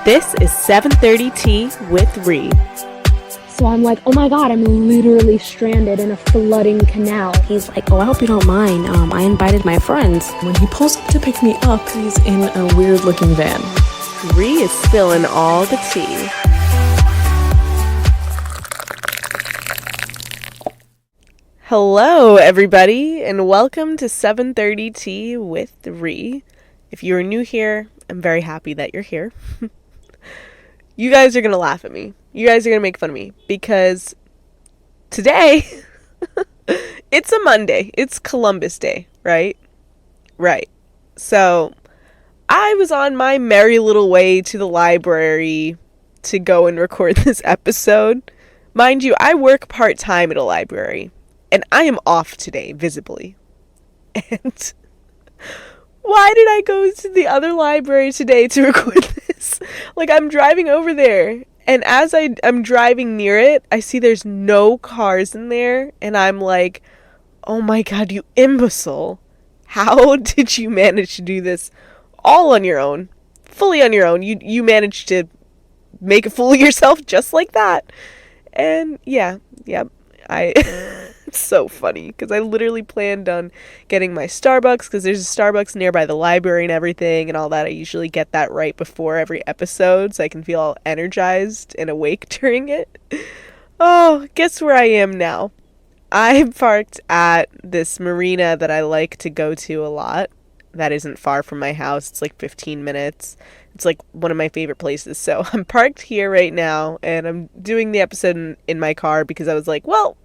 This is 730 Tea with Ree. So I'm like, oh my god, I'm literally stranded in a flooding canal. He's like, oh, I hope you don't mind. I invited my friends. When he pulls up to pick me up, he's in a weird-looking van. Ree is spilling all the tea. Hello, everybody, and welcome to 730 Tea with Ree. If you are new here, I'm very happy that you're here. You guys are going to laugh at me. You guys are going to make fun of me because today, it's a Monday. It's Columbus Day, right? Right. So, I was on my merry little way to the library to go and record this episode. Mind you, I work part-time at a library, and I am off today, visibly. And why did I go to the other library today to record this? Like, I'm driving over there, and as I'm driving near it, I see there's no cars in there, and I'm like, oh my god, you imbecile. How did you manage to do this all on your own? Fully on your own. You managed to make a fool of yourself just like that. And yeah, it's so funny because I literally planned on getting my Starbucks because there's a Starbucks nearby the library and everything and all that. I usually get that right before every episode so I can feel all energized and awake during it. Oh, guess where I am now? I'm parked at this marina that I like to go to a lot. That isn't far from my house. It's like 15 minutes. It's like one of my favorite places. So I'm parked here right now and I'm doing the episode in my car because I was like, well,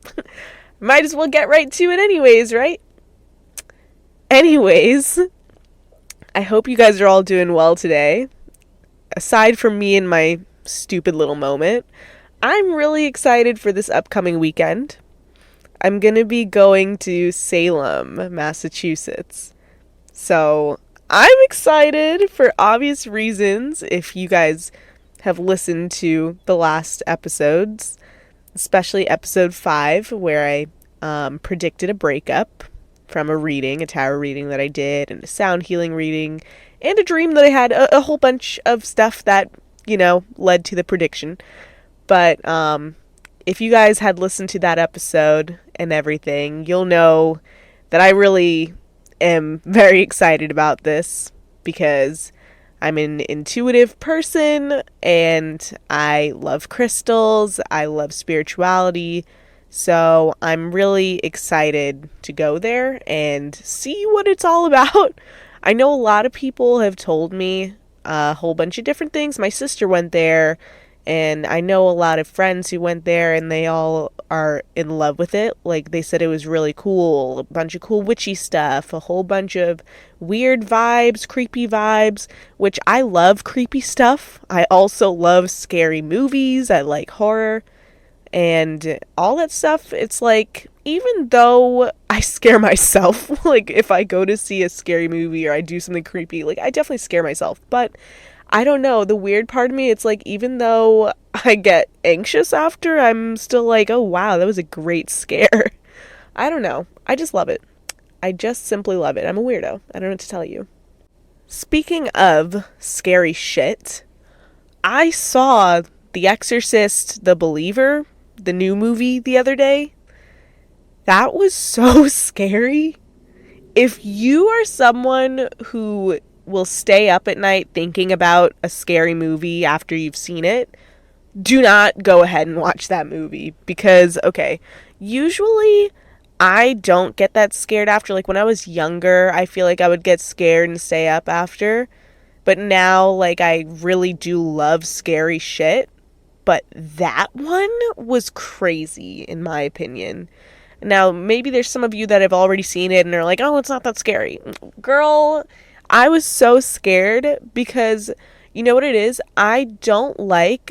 might as well get right to it anyways, right? Anyways, I hope you guys are all doing well today. Aside from me and my stupid little moment, I'm really excited for this upcoming weekend. I'm going to be going to Salem, Massachusetts. So I'm excited for obvious reasons. If you guys have listened to the last episodes, especially episode 5, where I predicted a breakup from a tarot reading that I did, and a sound healing reading, and a dream that I had, a whole bunch of stuff that, led to the prediction. But if you guys had listened to that episode and everything, you'll know that I really am very excited about this because I'm an intuitive person and I love crystals, I love spirituality, so I'm really excited to go there and see what it's all about. I know a lot of people have told me a whole bunch of different things. My sister went there, and I know a lot of friends who went there and they all are in love with it. Like, they said it was really cool, a bunch of cool witchy stuff, a whole bunch of weird vibes, creepy vibes, which I love creepy stuff. I also love scary movies. I like horror and all that stuff. It's like, even though I scare myself, like if I go to see a scary movie or I do something creepy, like I definitely scare myself, but I don't know, the weird part of me, it's like, even though I get anxious after, I'm still like, oh wow, that was a great scare. I don't know. I just love it. I just simply love it. I'm a weirdo. I don't know what to tell you. Speaking of scary shit, I saw The Exorcist, The Believer, the new movie, the other day. That was so scary. If you are someone who will stay up at night thinking about a scary movie after you've seen it, do not go ahead and watch that movie because, okay, usually I don't get that scared after. Like, when I was younger, I feel like I would get scared and stay up after, but now, like, I really do love scary shit, but that one was crazy, in my opinion. Now, maybe there's some of you that have already seen it and are like, oh, it's not that scary. Girl, I was so scared because, you know what it is? I don't like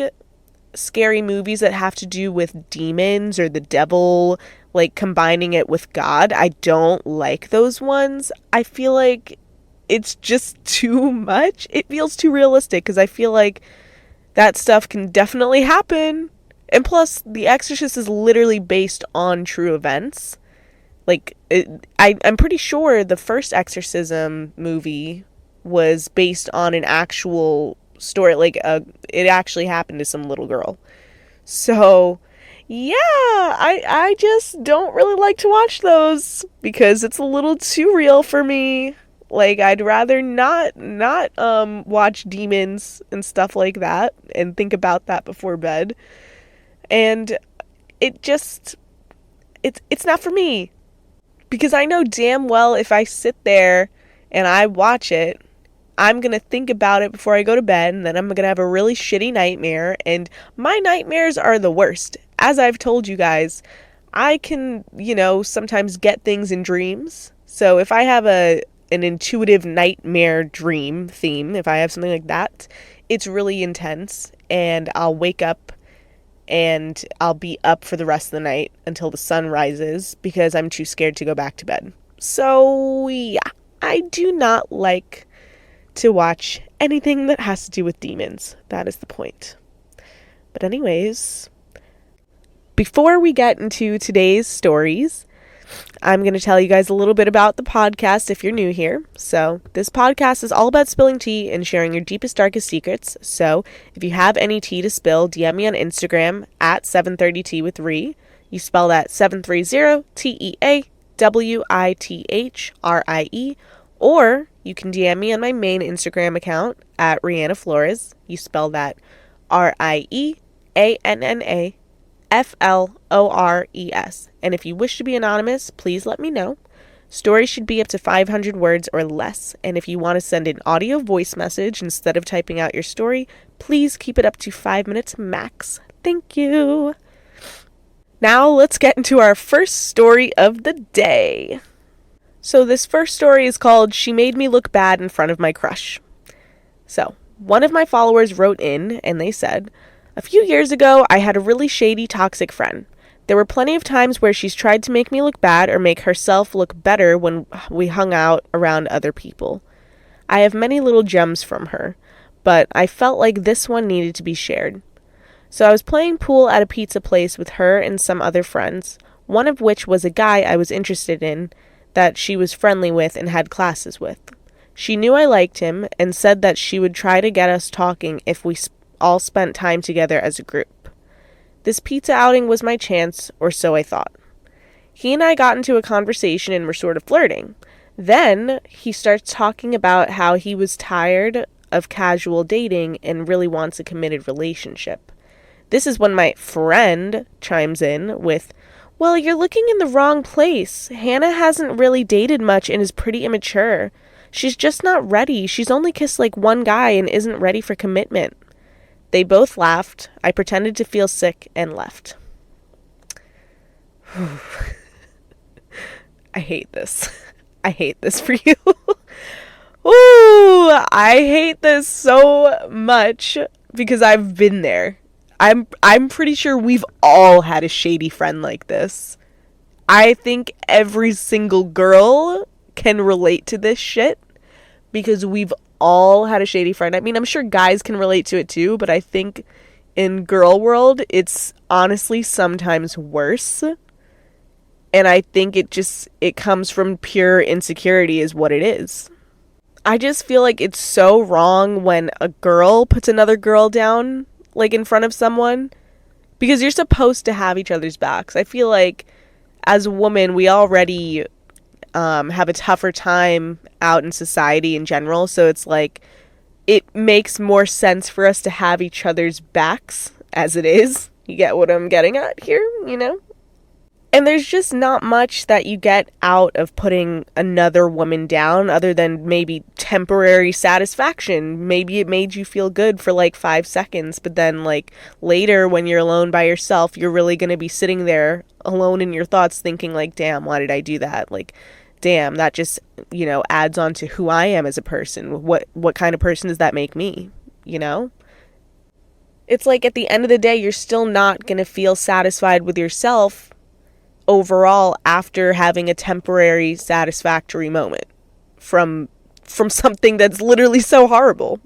scary movies that have to do with demons or the devil, like combining it with God. I don't like those ones. I feel like it's just too much. It feels too realistic because I feel like that stuff can definitely happen. And plus, The Exorcist is literally based on true events. Like, I'm pretty sure the first Exorcism movie was based on an actual, story, like it actually happened to some little girl. So yeah, I just don't really like to watch those because it's a little too real for me. Like, I'd rather not watch demons and stuff like that and think about that before bed. And it's not for me. Because I know damn well if I sit there and I watch it, I'm going to think about it before I go to bed, and then I'm going to have a really shitty nightmare, and my nightmares are the worst. As I've told you guys, I can, sometimes get things in dreams. So if I have an intuitive nightmare dream theme, if I have something like that, it's really intense, and I'll wake up and I'll be up for the rest of the night until the sun rises because I'm too scared to go back to bed. So yeah, I do not like to watch anything that has to do with demons. That is the point. But anyways, before we get into today's stories, I'm going to tell you guys a little bit about the podcast if you're new here. So this podcast is all about spilling tea and sharing your deepest, darkest secrets. So if you have any tea to spill, DM me on Instagram at 730tea with Ree. You spell that 730TEAWITHRIE. Or you can DM me on my main Instagram account at Rihanna Flores. You spell that RIEANNAFLORES. And if you wish to be anonymous, please let me know. Stories should be up to 500 words or less. And if you want to send an audio voice message instead of typing out your story, please keep it up to 5 minutes max. Thank you. Now let's get into our first story of the day. So this first story is called She Made Me Look Bad in Front of My Crush. So one of my followers wrote in and they said, a few years ago, I had a really shady, toxic friend. There were plenty of times where she's tried to make me look bad or make herself look better when we hung out around other people. I have many little gems from her, but I felt like this one needed to be shared. So I was playing pool at a pizza place with her and some other friends, one of which was a guy I was interested in that she was friendly with and had classes with. She knew I liked him and said that she would try to get us talking if we all spent time together as a group. This pizza outing was my chance, or so I thought. He and I got into a conversation and were sort of flirting. Then he starts talking about how he was tired of casual dating and really wants a committed relationship. This is when my friend chimes in with, well, you're looking in the wrong place. Hannah hasn't really dated much and is pretty immature. She's just not ready. She's only kissed like one guy and isn't ready for commitment. They both laughed. I pretended to feel sick and left. I hate this. I hate this for you. Ooh, I hate this so much because I've been there. I'm pretty sure we've all had a shady friend like this. I think every single girl can relate to this shit because we've all had a shady friend. I mean, I'm sure guys can relate to it too, but I think in girl world, it's honestly sometimes worse. And I think it comes from pure insecurity is what it is. I just feel like it's so wrong when a girl puts another girl down, like in front of someone, because you're supposed to have each other's backs. I feel like as a woman, we already have a tougher time out in society in general. So it's like, it makes more sense for us to have each other's backs as it is. You get what I'm getting at here, you know? And there's just not much that you get out of putting another woman down other than maybe temporary satisfaction. Maybe it made you feel good for like 5 seconds, but then like later when you're alone by yourself, you're really going to be sitting there alone in your thoughts thinking like, damn, why did I do that? Like, damn, that just, adds on to who I am as a person. What kind of person does that make me, It's like at the end of the day, you're still not going to feel satisfied with yourself overall after having a temporary satisfactory moment from something that's literally so horrible.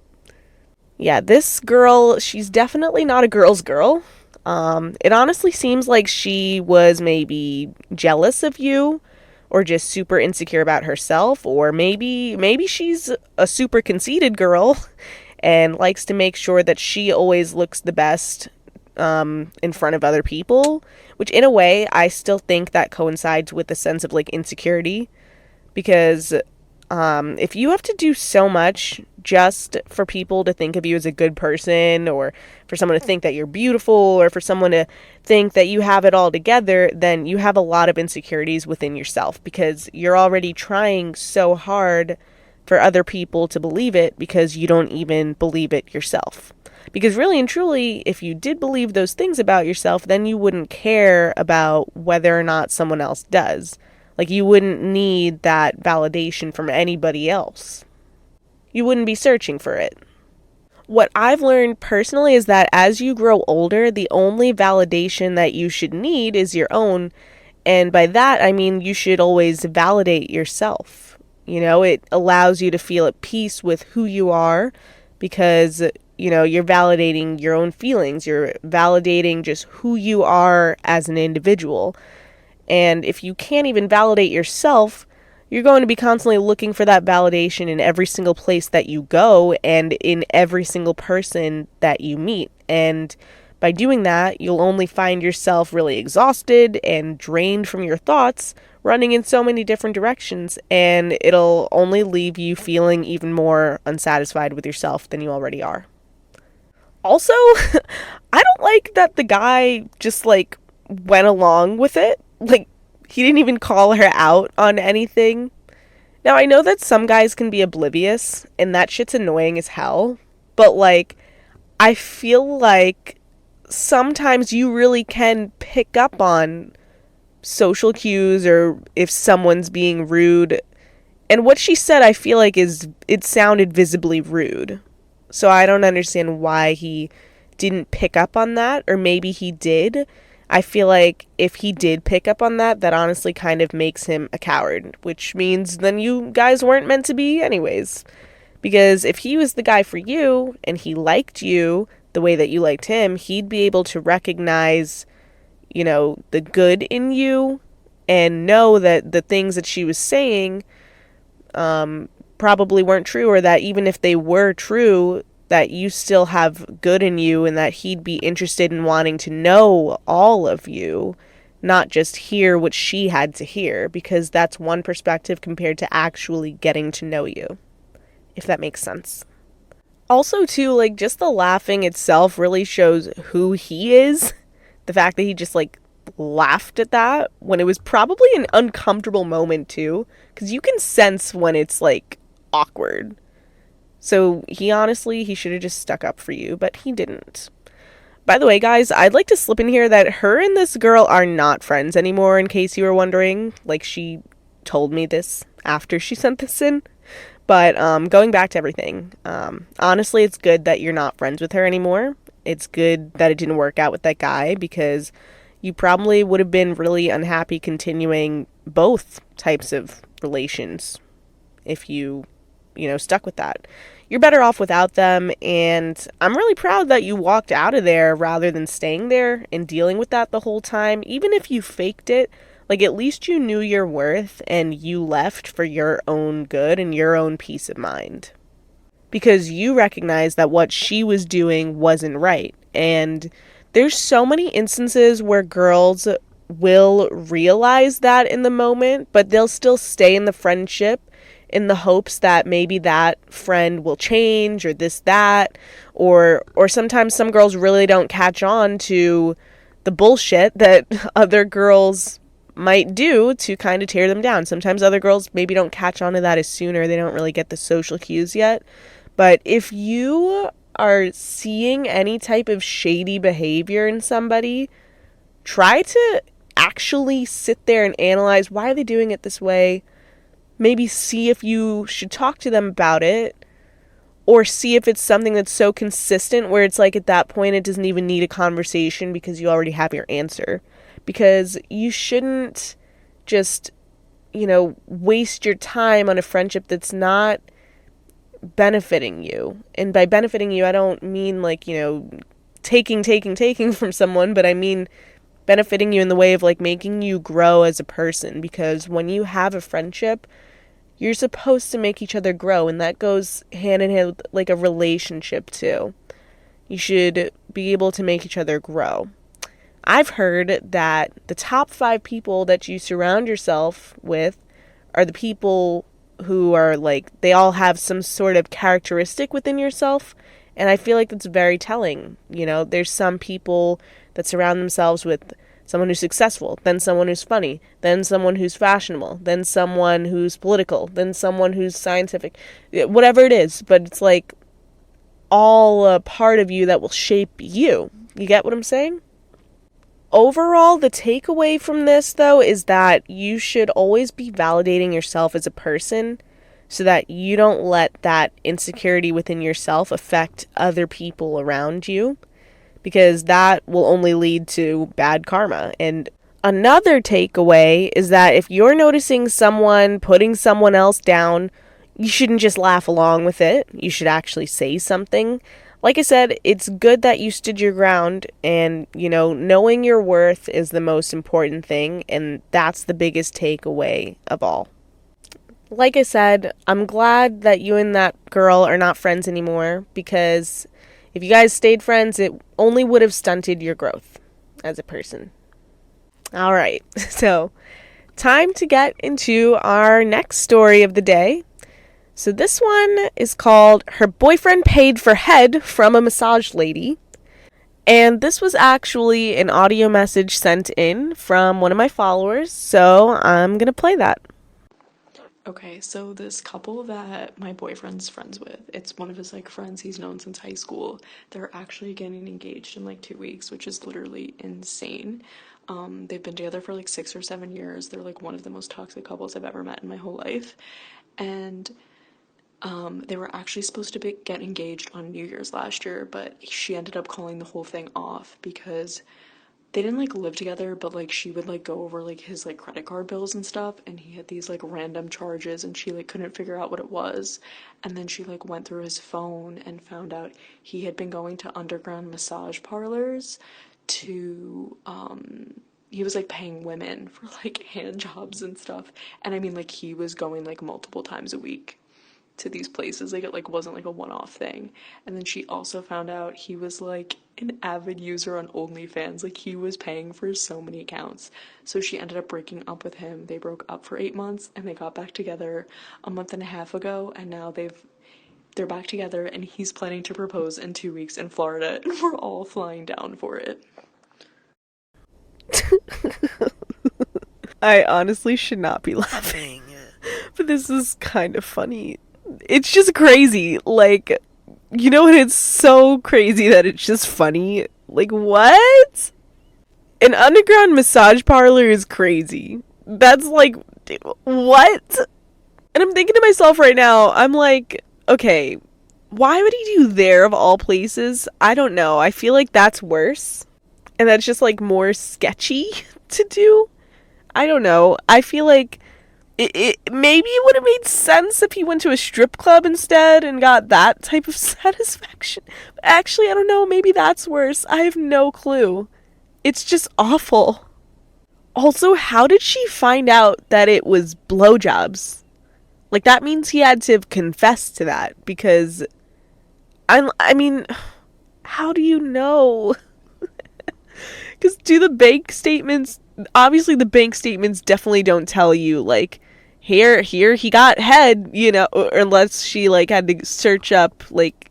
Yeah, this girl, she's definitely not a girl's girl. It honestly seems like she was maybe jealous of you or just super insecure about herself, or maybe she's a super conceited girl and likes to make sure that she always looks the best in front of other people, which in a way I still think that coincides with a sense of like insecurity, because if you have to do so much just for people to think of you as a good person, or for someone to think that you're beautiful, or for someone to think that you have it all together, then you have a lot of insecurities within yourself, because you're already trying so hard for other people to believe it because you don't even believe it yourself. Because really and truly, if you did believe those things about yourself, then you wouldn't care about whether or not someone else does. Like, you wouldn't need that validation from anybody else. You wouldn't be searching for it. What I've learned personally is that as you grow older, the only validation that you should need is your own. And by that, I mean you should always validate yourself. You know, it allows you to feel at peace with who you are, because, you know, you're validating your own feelings. You're validating just who you are as an individual. And if you can't even validate yourself, you're going to be constantly looking for that validation in every single place that you go and in every single person that you meet. And by doing that, you'll only find yourself really exhausted and drained from your thoughts, running in so many different directions, and it'll only leave you feeling even more unsatisfied with yourself than you already are. Also, I don't like that the guy just like went along with it. Like, he didn't even call her out on anything. Now, I know that some guys can be oblivious, and that shit's annoying as hell, but like, I feel like sometimes you really can pick up on social cues, or if someone's being rude. And what she said, I feel like it sounded visibly rude. So I don't understand why he didn't pick up on that, or maybe he did. I feel like if he did pick up on that, that honestly kind of makes him a coward, which means then you guys weren't meant to be anyways. Because if he was the guy for you, and he liked you the way that you liked him, he'd be able to recognize, you know, the good in you, and know that the things that she was saying probably weren't true, or that even if they were true, that you still have good in you, and that he'd be interested in wanting to know all of you, not just hear what she had to hear, because that's one perspective compared to actually getting to know you, if that makes sense. Also, too, like, just the laughing itself really shows who he is. The fact that he just, like, laughed at that when it was probably an uncomfortable moment, too, because you can sense when it's, like, awkward. So he should have just stuck up for you, but he didn't. By the way, guys, I'd like to slip in here that her and this girl are not friends anymore, in case you were wondering. Like, she told me this after she sent this in. But going back to everything, honestly, it's good that you're not friends with her anymore. It's good that it didn't work out with that guy, because you probably would have been really unhappy continuing both types of relations if you stuck with that. You're better off without them, and I'm really proud that you walked out of there rather than staying there and dealing with that the whole time. Even if you faked it, like, at least you knew your worth and you left for your own good and your own peace of mind. Because you recognized that what she was doing wasn't right. And there's so many instances where girls will realize that in the moment, but they'll still stay in the friendship in the hopes that maybe that friend will change, or this, that, or sometimes some girls really don't catch on to the bullshit that other girls might do to kind of tear them down. Sometimes other girls maybe don't catch on to that as soon, or they don't really get the social cues yet. But if you are seeing any type of shady behavior in somebody, try to actually sit there and analyze, why are they doing it this way? Maybe see if you should talk to them about it, or see if it's something that's so consistent where it's like at that point it doesn't even need a conversation because you already have your answer. Because you shouldn't just, waste your time on a friendship that's not benefiting you. And by benefiting you, I don't mean like, taking from someone, but I mean benefiting you in the way of like making you grow as a person. Because when you have a friendship, You're supposed to make each other grow, and that goes hand in hand with like a relationship too. You should be able to make each other grow. I've heard that the top 5 people that you surround yourself with are the people who are like, they all have some sort of characteristic within yourself. And I feel like that's very telling. You know, there's some people that surround themselves with someone who's successful, then someone who's funny, then someone who's fashionable, then someone who's political, then someone who's scientific, whatever it is. But it's like all a part of you that will shape you. You get what I'm saying? Overall, the takeaway from this, though, is that you should always be validating yourself as a person so that you don't let that insecurity within yourself affect other people around you, because that will only lead to bad karma. And another takeaway is that if you're noticing someone putting someone else down, you shouldn't just laugh along with it. You should actually say something. Like I said, it's good that you stood your ground, and, you know, knowing your worth is the most important thing, and that's the biggest takeaway of all. Like I said, I'm glad that you and that girl are not friends anymore, because if you guys stayed friends, it only would have stunted your growth as a person. All right, so time to get into our next story of the day. So this one is called Her Boyfriend Paid for Head from a Massage Lady. And this was actually an audio message sent in from one of my followers, so I'm going to play that. Okay, so this couple that my boyfriend's friends with, it's one of his like friends he's known since high school. They're actually getting engaged in like 2 weeks, which is literally insane. They've been together for like 6 or 7 years. They're like one of the most toxic couples I've ever met in my whole life. And they were actually supposed to get engaged on New Year's last year, but she ended up calling the whole thing off because they didn't like live together, but like she would like go over like his like credit card bills and stuff, and he had these like random charges, and she like couldn't figure out what it was. And then she like went through his phone and found out he had been going to underground massage parlors to he was like paying women for like hand jobs and stuff. And I mean, like, he was going like multiple times a week to these places. Like, it like wasn't like a one-off thing. And then she also found out he was like an avid user on OnlyFans. Like, he was paying for so many accounts. So she ended up breaking up with him. They broke up for 8 months, and they got back together a month and a half ago, and now they're back together, and he's planning to propose in 2 weeks in Florida, and we're all flying down for it. I honestly should not be laughing, but this is kind of funny. It's just crazy. Like, you know what? It's so crazy that it's just funny. Like, what? An underground massage parlor is crazy. That's like, what? And I'm thinking to myself right now, I'm like, okay, why would he do there of all places? I don't know. I feel like that's worse. And that's just like more sketchy to do. I don't know. I feel like it maybe it would have made sense if he went to a strip club instead and got that type of satisfaction. But actually, I don't know. Maybe that's worse. I have no clue. It's just awful. Also, how did she find out that it was blowjobs? Like, that means he had to confess to that, because I mean, how do you know? Because do the bank statements, obviously the bank statements definitely don't tell you, like, here he got head, you know, or unless she, like, had to search up, like,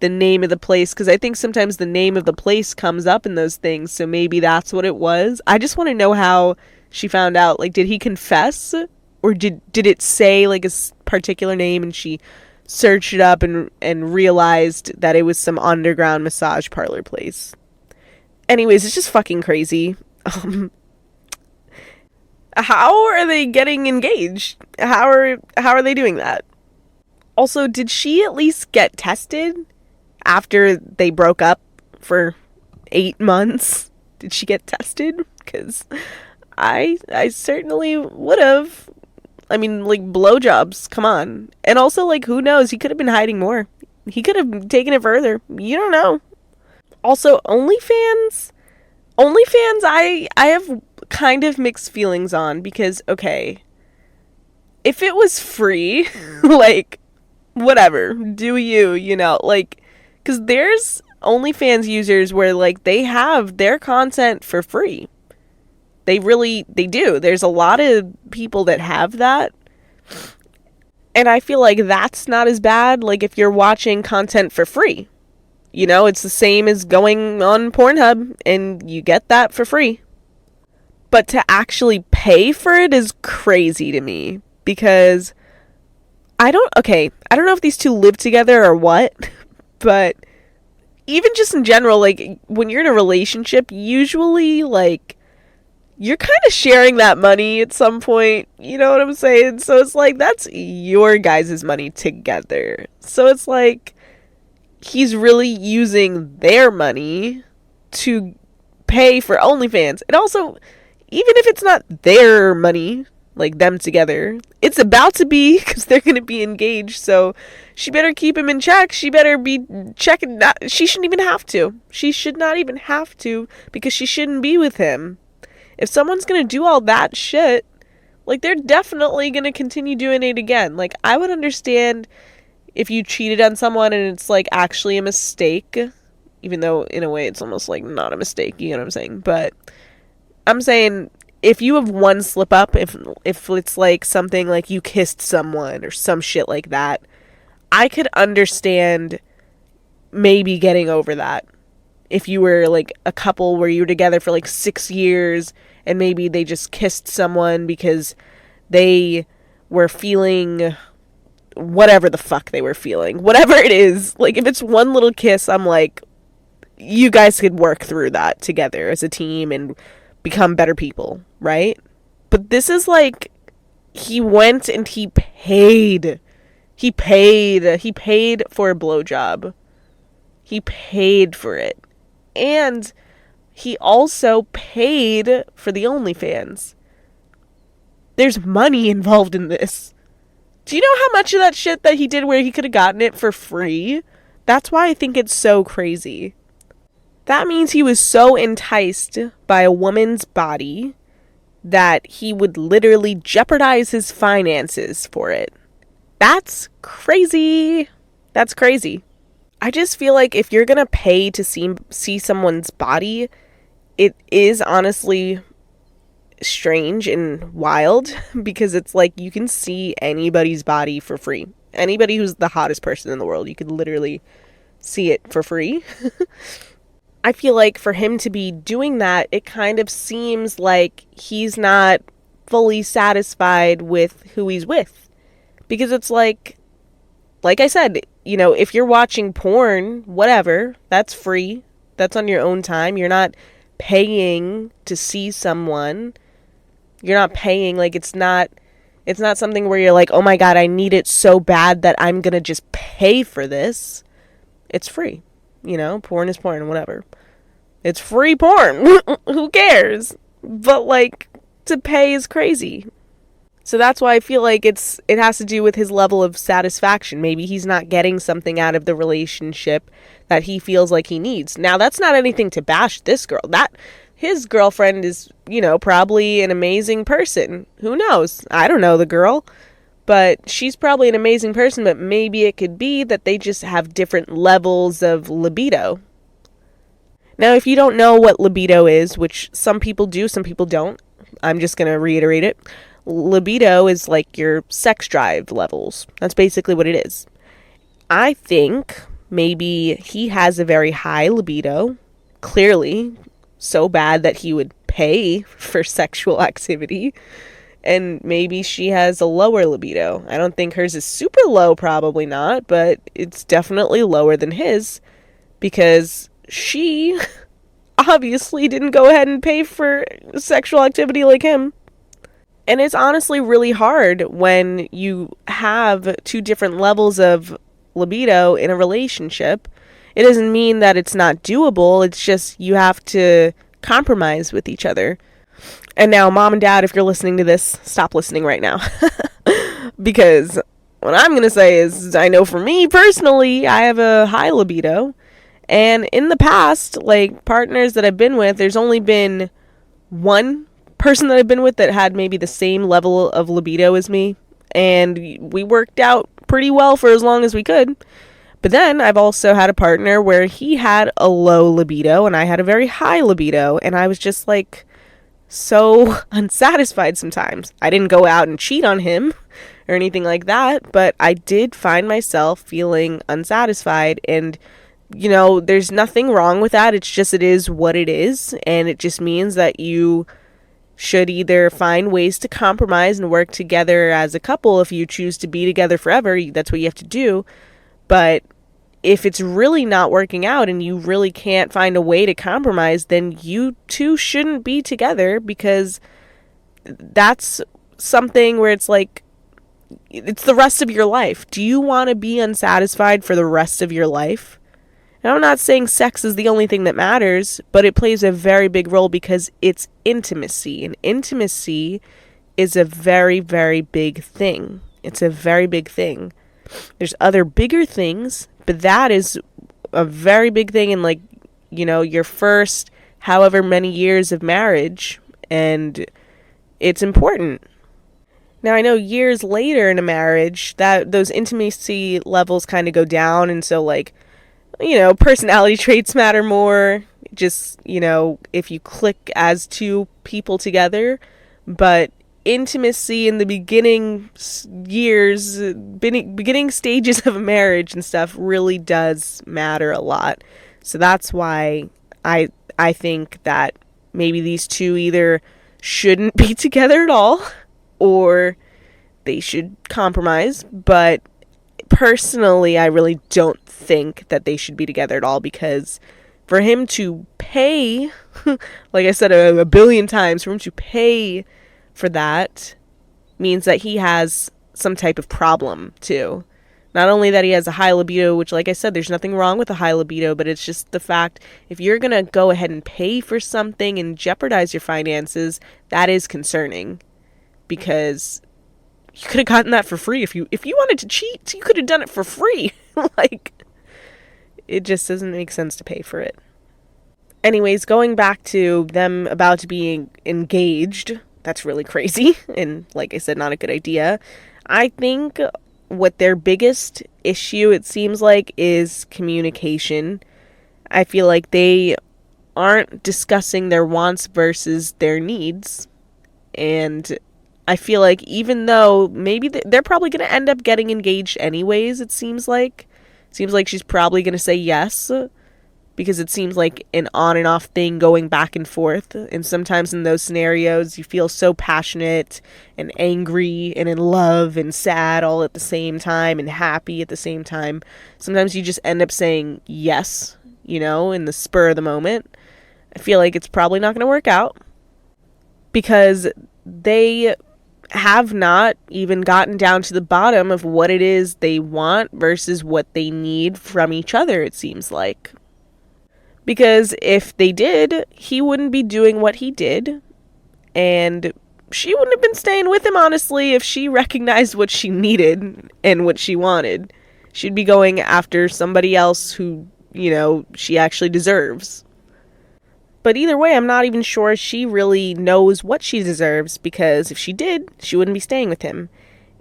the name of the place, because I think sometimes the name of the place comes up in those things, so maybe that's what it was. I just want to know how she found out. Like, did he confess, or did it say, like, a particular name, and she searched it up and realized that it was some underground massage parlor place? Anyways, it's just fucking crazy. How are they getting engaged? How are they doing that? Also, did she at least get tested after they broke up for 8 months? Did she get tested? Because I certainly would have. I mean, like, blowjobs, come on. And also, like, who knows? He could have been hiding more. He could have taken it further. You don't know. Also, OnlyFans, I have kind of mixed feelings on, because, okay, if it was free, like, whatever, do you, like, because there's OnlyFans users where, like, they have their content for free. They do. There's a lot of people that have that. And I feel like that's not as bad, like, if you're watching content for free. It's the same as going on Pornhub, and you get that for free. But to actually pay for it is crazy to me, because I don't know if these two live together or what, but even just in general, like, when you're in a relationship, usually, like, you're kind of sharing that money at some point, you know what I'm saying? So it's like, that's your guys' money together. So it's like, he's really using their money to pay for OnlyFans. And also, even if it's not their money, like them together, it's about to be, because they're going to be engaged. So she better keep him in check. She better be checking. She shouldn't even have to. She should not even have to, because she shouldn't be with him. If someone's going to do all that shit, like, they're definitely going to continue doing it again. Like, I would understand if you cheated on someone and it's, like, actually a mistake, even though in a way it's almost like not a mistake, you know what I'm saying? But I'm saying, if you have one slip up, if it's like something like you kissed someone or some shit like that, I could understand maybe getting over that. If you were like a couple where you were together for like 6 years and maybe they just kissed someone because they were feeling whatever the fuck they were feeling, whatever it is, like, if it's one little kiss, I'm like, you guys could work through that together as a team and become better people, right? But this is like, he went and he paid for a blowjob. He paid for it. And he also paid for the OnlyFans. There's money involved in this. Do you know how much of that shit that he did where he could have gotten it for free? That's why I think it's so crazy. That means he was so enticed by a woman's body that he would literally jeopardize his finances for it. That's crazy. That's crazy. I just feel like if you're gonna pay to see someone's body, it is honestly strange and wild, because it's like you can see anybody's body for free. Anybody who's the hottest person in the world, you could literally see it for free. I feel like for him to be doing that, it kind of seems like he's not fully satisfied with who he's with. Because it's like I said, if you're watching porn, whatever, that's free. That's on your own time. You're not paying to see someone. You're not paying, like, it's not something where you're like, oh my God, I need it so bad that I'm gonna just pay for this. It's free. Porn is porn, whatever. It's free porn. Who cares? But, like, to pay is crazy. So that's why I feel like it has to do with his level of satisfaction. Maybe he's not getting something out of the relationship that he feels like he needs. Now, that's not anything to bash this girl. His girlfriend is, probably an amazing person. Who knows? I don't know the girl. But she's probably an amazing person, but maybe it could be that they just have different levels of libido. Now, if you don't know what libido is, which some people do, some people don't, I'm just going to reiterate it. Libido is like your sex drive levels. That's basically what it is. I think maybe he has a very high libido, clearly, so bad that he would pay for sexual activity. And maybe she has a lower libido. I don't think hers is super low, probably not, but it's definitely lower than his, because she obviously didn't go ahead and pay for sexual activity like him. And it's honestly really hard when you have two different levels of libido in a relationship. It doesn't mean that it's not doable. It's just you have to compromise with each other. And now, mom and dad, if you're listening to this, stop listening right now. Because what I'm going to say is, I know for me personally, I have a high libido. And in the past, like, partners that I've been with, there's only been one person that I've been with that had maybe the same level of libido as me. and we worked out pretty well for as long as we could. But then I've also had a partner where he had a low libido and I had a very high libido, and I was just like so unsatisfied sometimes. I didn't go out and cheat on him or anything like that, but I did find myself feeling unsatisfied, and there's nothing wrong with that. It's just, it is what it is, and it just means that you should either find ways to compromise and work together as a couple. If you choose to be together forever, that's what you have to do. But if it's really not working out and you really can't find a way to compromise, then you two shouldn't be together, because that's something where it's like, it's the rest of your life. Do you want to be unsatisfied for the rest of your life? And I'm not saying sex is the only thing that matters, but it plays a very big role because it's intimacy. And intimacy is a very, very big thing. It's a very big thing. There's other bigger things, but that is a very big thing in, like, your first however many years of marriage, and it's important. Now, I know years later in a marriage that those intimacy levels kind of go down, and so, like, personality traits matter more, just, if you click as two people together. But intimacy in the beginning years, beginning stages of a marriage and stuff really does matter a lot. So that's why I think that maybe these two either shouldn't be together at all, or they should compromise. But personally, I really don't think that they should be together at all, because for him to pay, like I said a billion times, for him to pay for that means that he has some type of problem too. Not only that he has a high libido, which, like I said, there's nothing wrong with a high libido, but it's just the fact, if you're going to go ahead and pay for something and jeopardize your finances, that is concerning, because you could have gotten that for free. If you wanted to cheat, you could have done it for free. Like, it just doesn't make sense to pay for it. Anyways, going back to them about to be engaged, that's really crazy, and like I said, not a good idea. I think what their biggest issue, it seems like, is communication. I feel like they aren't discussing their wants versus their needs, and I feel like even though maybe they're probably going to end up getting engaged anyways, it seems like she's probably going to say yes, because it seems like an on and off thing going back and forth. And sometimes in those scenarios, you feel so passionate and angry and in love and sad all at the same time and happy at the same time. Sometimes you just end up saying yes, in the spur of the moment. I feel like it's probably not going to work out, because they have not even gotten down to the bottom of what it is they want versus what they need from each other, it seems like. Because if they did, he wouldn't be doing what he did, and she wouldn't have been staying with him, honestly, if she recognized what she needed and what she wanted. She'd be going after somebody else who, she actually deserves. But either way, I'm not even sure she really knows what she deserves, because if she did, she wouldn't be staying with him.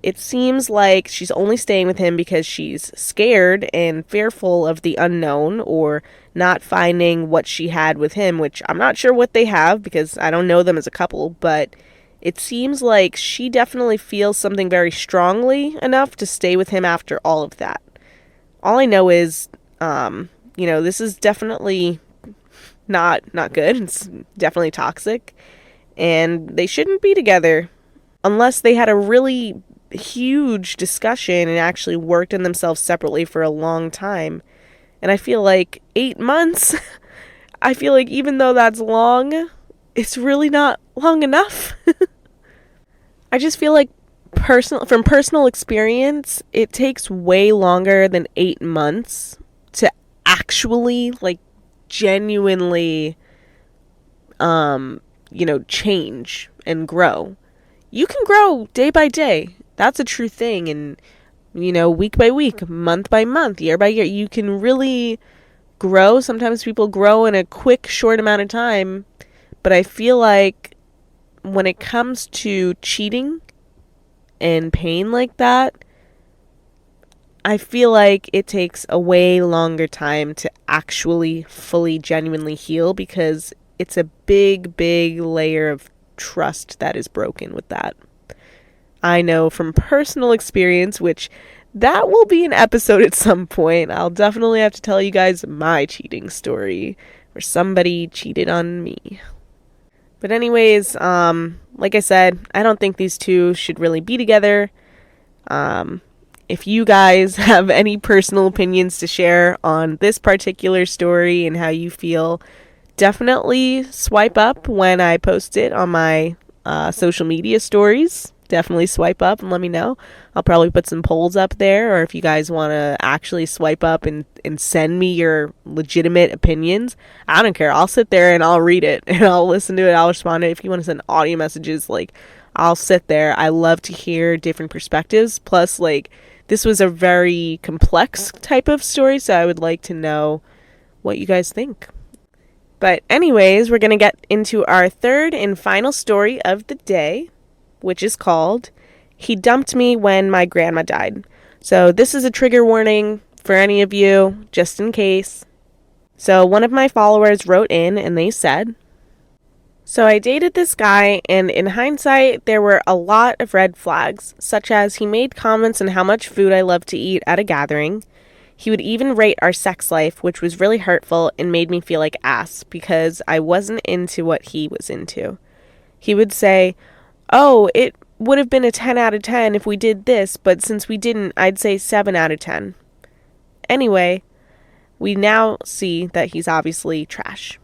It seems like she's only staying with him because she's scared and fearful of the unknown, or not finding what she had with him, which I'm not sure what they have because I don't know them as a couple, but it seems like she definitely feels something very strongly enough to stay with him after all of that. All I know is, this is definitely not good. It's definitely toxic, and they shouldn't be together unless they had a really huge discussion and actually worked on themselves separately for a long time. And I feel like 8 months, I feel like even though that's long, it's really not long enough. I just feel like from personal experience, it takes way longer than 8 months to actually, like, genuinely change and grow. You can grow day by day. That's a true thing. And, week by week, month by month, year by year, you can really grow. Sometimes people grow in a quick, short amount of time. But I feel like when it comes to cheating and pain like that, I feel like it takes a way longer time to actually fully genuinely heal, because it's a big, big layer of trust that is broken with that. I know from personal experience, which that will be an episode at some point. I'll definitely have to tell you guys my cheating story where somebody cheated on me. But anyways, like I said, I don't think these two should really be together. If you guys have any personal opinions to share on this particular story and how you feel, definitely swipe up when I post it on my social media stories. Definitely swipe up and let me know. I'll probably put some polls up there, or if you guys want to actually swipe up and send me your legitimate opinions, I don't care. I'll sit there and I'll read it and I'll listen to it. I'll respond to it. If you want to send audio messages, like, I'll sit there. I love to hear different perspectives. Plus, like, this was a very complex type of story, so I would like to know what you guys think. But anyways, we're going to get into our third and final story of the day, which is called He Dumped Me When My Grandma Died. So this is a trigger warning for any of you, just in case. So one of my followers wrote in and they said, "So I dated this guy, and in hindsight, there were a lot of red flags, such as he made comments on how much food I love to eat at a gathering. He would even rate our sex life, which was really hurtful and made me feel like ass because I wasn't into what he was into. He would say, 'Oh, it would have been a 10 out of 10 if we did this, but since we didn't, I'd say 7 out of 10. Anyway, we now see that he's obviously trash.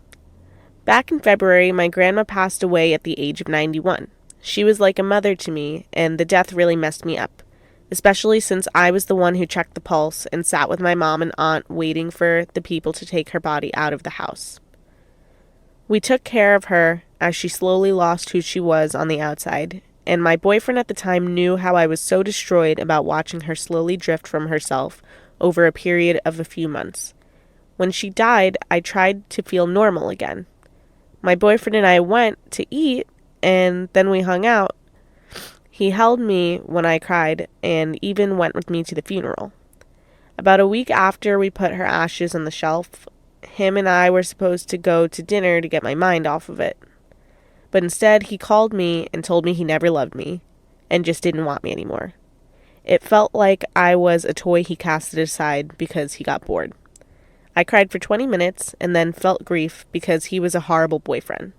Back in February, my grandma passed away at the age of 91. She was like a mother to me, and the death really messed me up, especially since I was the one who checked the pulse and sat with my mom and aunt waiting for the people to take her body out of the house. We took care of her as she slowly lost who she was on the outside, and my boyfriend at the time knew how I was so destroyed about watching her slowly drift from herself over a period of a few months. When she died, I tried to feel normal again. My boyfriend and I went to eat, and then we hung out. He held me when I cried and even went with me to the funeral. About a week after we put her ashes on the shelf, him and I were supposed to go to dinner to get my mind off of it. But instead, he called me and told me he never loved me and just didn't want me anymore. It felt like I was a toy he casted aside because he got bored. I cried for 20 minutes and then felt grief because he was a horrible boyfriend.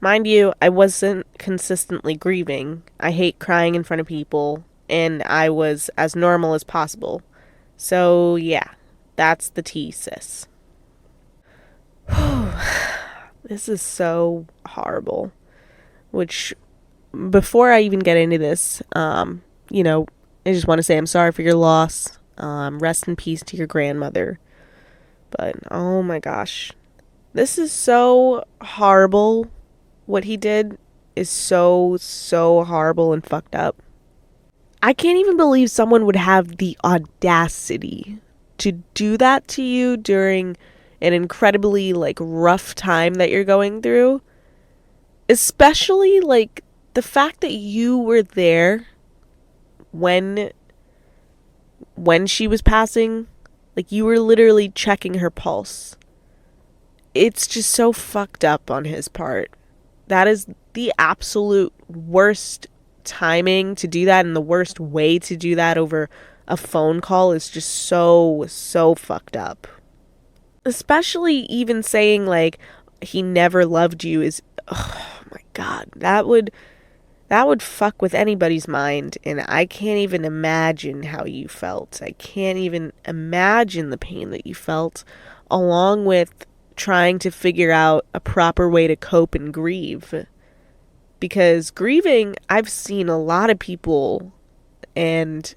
Mind you, I wasn't consistently grieving. I hate crying in front of people, and I was as normal as possible. So, yeah, that's the tea, sis." This is so horrible. Which, before I even get into this, I just want to say I'm sorry for your loss. Rest in peace to your grandmother. But, oh my gosh. This is so horrible. What he did is so, so horrible and fucked up. I can't even believe someone would have the audacity to do that to you during an incredibly, rough time that you're going through. Especially, the fact that you were there when she was passing. You were literally checking her pulse. It's just so fucked up on his part. That is the absolute worst timing to do that, and the worst way to do that over a phone call is just so, so fucked up. Especially even saying, he never loved you is, oh my God, that would fuck with anybody's mind, and I can't even imagine how you felt. I can't even imagine the pain that you felt, along with trying to figure out a proper way to cope and grieve. Because grieving, I've seen a lot of people, and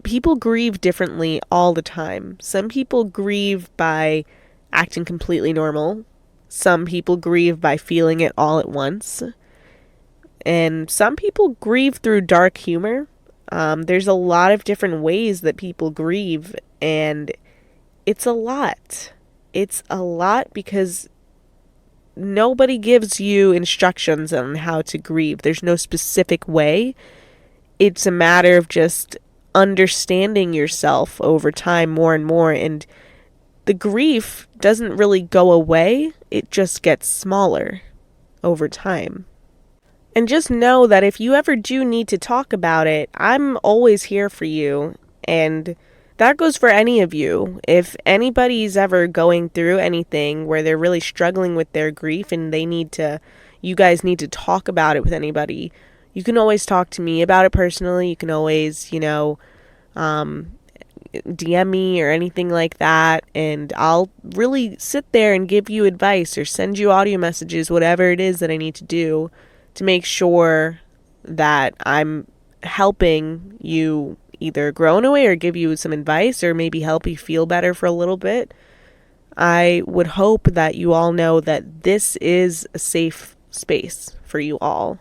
people grieve differently all the time. Some people grieve by acting completely normal. Some people grieve by feeling it all at once. And some people grieve through dark humor. There's a lot of different ways that people grieve, and it's a lot. It's a lot because nobody gives you instructions on how to grieve. There's no specific way. it's a matter of just understanding yourself over time more and more, and the grief doesn't really go away, it just gets smaller over time. And just know that if you ever do need to talk about it, I'm always here for you. And that goes for any of you. If anybody's ever going through anything where they're really struggling with their grief and you guys need to talk about it with anybody, you can always talk to me about it personally. You can always, DM me or anything like that, and I'll really sit there and give you advice or send you audio messages, whatever it is that I need to do to make sure that I'm helping you either grow in a way or give you some advice or maybe help you feel better for a little bit. I would hope that you all know that this is a safe space for you all.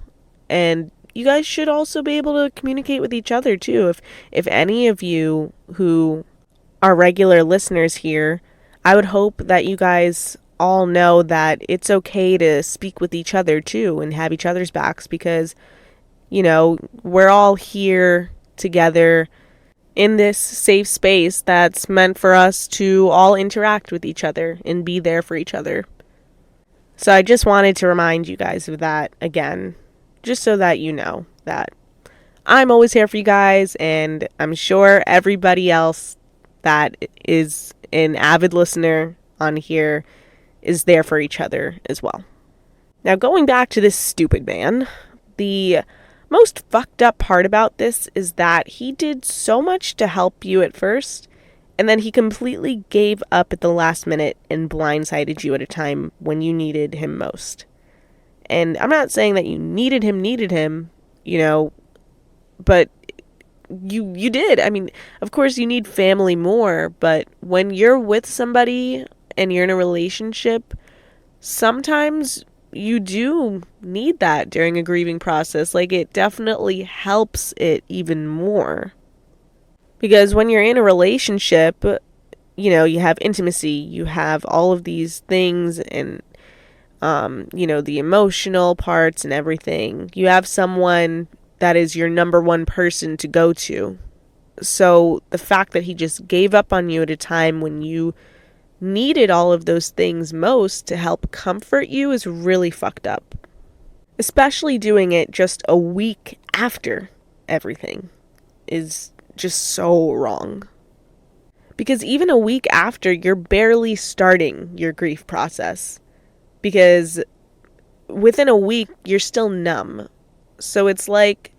And you guys should also be able to communicate with each other too. If any of you who are regular listeners here, I would hope that you guys all know that it's okay to speak with each other too and have each other's backs, because, we're all here together in this safe space that's meant for us to all interact with each other and be there for each other. So I just wanted to remind you guys of that again, just so that you know that I'm always here for you guys, and I'm sure everybody else that is an avid listener on here is there for each other as well. Now, going back to this stupid man, the most fucked up part about this is that he did so much to help you at first, and then he completely gave up at the last minute and blindsided you at a time when you needed him most. And I'm not saying that you needed him, but you did. I mean, of course you need family more, but when you're with somebody and you're in a relationship, sometimes you do need that during a grieving process. Like, it definitely helps it even more. Because when you're in a relationship, you have intimacy, you have all of these things, and the emotional parts and everything. You have someone that is your number one person to go to. So the fact that he just gave up on you at a time when you needed all of those things most to help comfort you is really fucked up. Especially doing it just a week after everything is just so wrong. Because even a week after, you're barely starting your grief process. Because within a week, you're still numb. So it's like,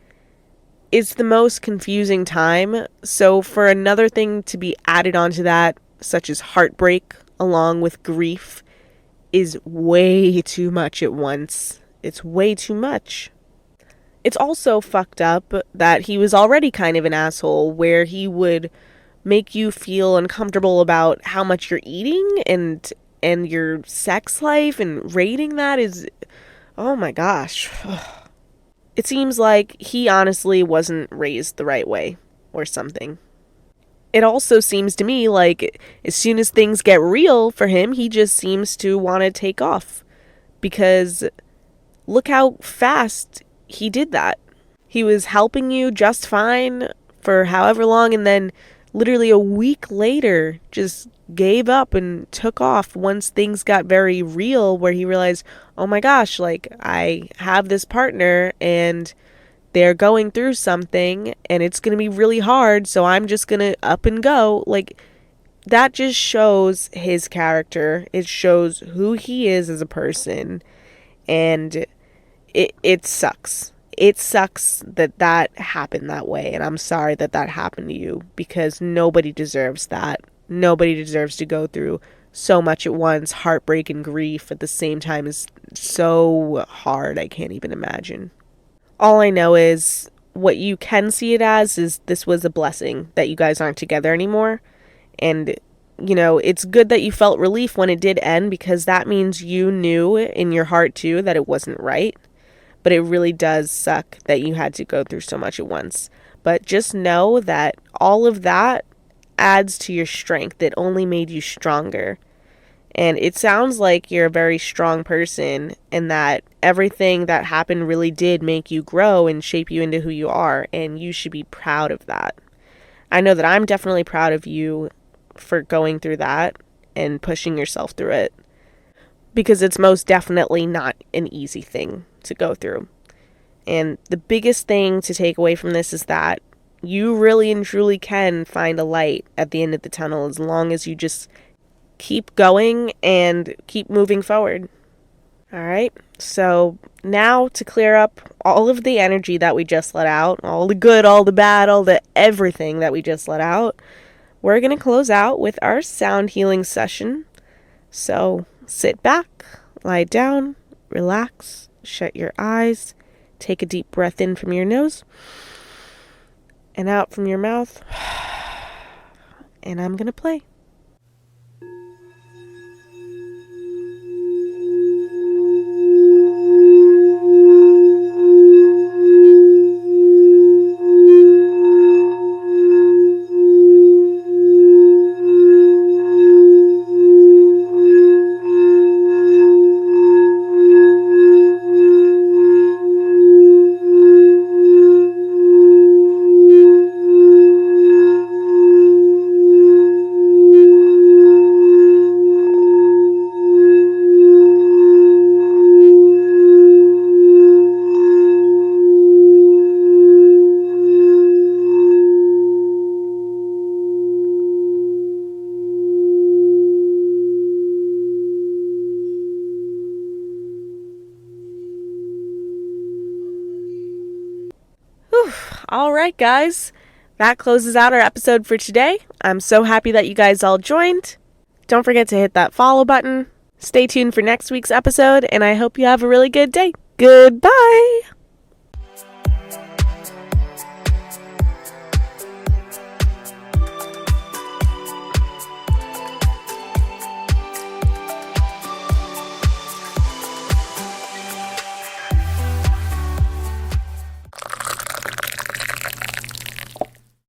it's the most confusing time. So for another thing to be added onto that, such as heartbreak along with grief, is way too much at once. It's way too much. It's also fucked up that he was already kind of an asshole, where he would make you feel uncomfortable about how much you're eating and your sex life, and rating that is, oh my gosh. It seems like he honestly wasn't raised the right way or something. It also seems to me like as soon as things get real for him, he just seems to want to take off. Because look how fast he did that. He was helping you just fine for however long, and then literally a week later just gave up and took off once things got very real, where he realized, oh my gosh, like, I have this partner and they're going through something and it's going to be really hard, so I'm just going to up and go. Like, that just shows his character. It shows who he is as a person, and it sucks. It sucks that happened that way, and I'm sorry that happened to you, because nobody deserves that. Nobody deserves to go through so much at once. Heartbreak and grief at the same time is so hard, I can't even imagine. All I know is what you can see it as is this was a blessing that you guys aren't together anymore. And, it's good that you felt relief when it did end, because that means you knew in your heart too that it wasn't right. But it really does suck that you had to go through so much at once. But just know that all of that adds to your strength. It only made you stronger. And it sounds like you're a very strong person and that everything that happened really did make you grow and shape you into who you are. And you should be proud of that. I know that I'm definitely proud of you for going through that and pushing yourself through it. Because it's most definitely not an easy thing to go through. And the biggest thing to take away from this is that you really and truly can find a light at the end of the tunnel as long as you just keep going and keep moving forward. All right. So now to clear up all of the energy that we just let out, all the good, all the bad, all the everything that we just let out, we're going to close out with our sound healing session. So sit back, lie down, relax, shut your eyes, take a deep breath in from your nose and out from your mouth. And I'm going to play. All right, guys. That closes out our episode for today. I'm so happy that you guys all joined. Don't forget to hit that follow button. Stay tuned for next week's episode, and I hope you have a really good day. Goodbye!